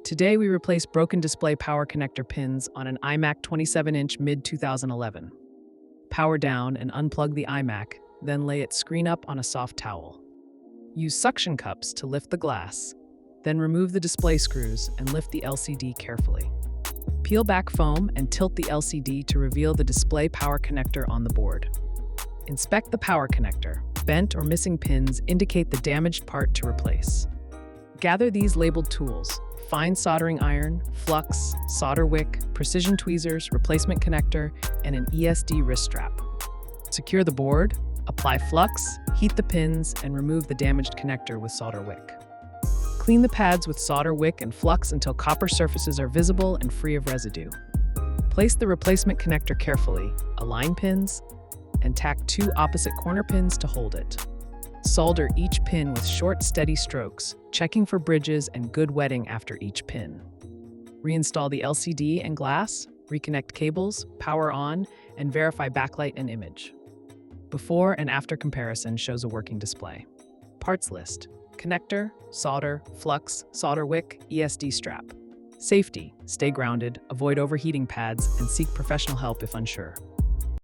Today we replace broken display power connector pins on an iMac 27-inch mid-2011. Power down and unplug the iMac, then lay its screen up on a soft towel. Use suction cups to lift the glass, then remove the display screws and lift the LCD carefully. Peel back foam and tilt the LCD to reveal the display power connector on the board. Inspect the power connector. Bent or missing pins indicate the damaged part to replace. Gather these labeled tools: fine soldering iron, flux, solder wick, precision tweezers, replacement connector, and an ESD wrist strap. Secure the board, apply flux, heat the pins, and remove the damaged connector with solder wick. Clean the pads with solder wick and flux until copper surfaces are visible and free of residue. Place the replacement connector carefully, align pins, and tack 2 opposite corner pins to hold it. Solder each pin with short, steady strokes, checking for bridges and good wetting after each pin. Reinstall the LCD and glass, reconnect cables, power on, and verify backlight and image. Before and after comparison shows a working display. Parts list: connector, solder, flux, solder wick, ESD strap. Safety: stay grounded, avoid overheating pads, and seek professional help if unsure.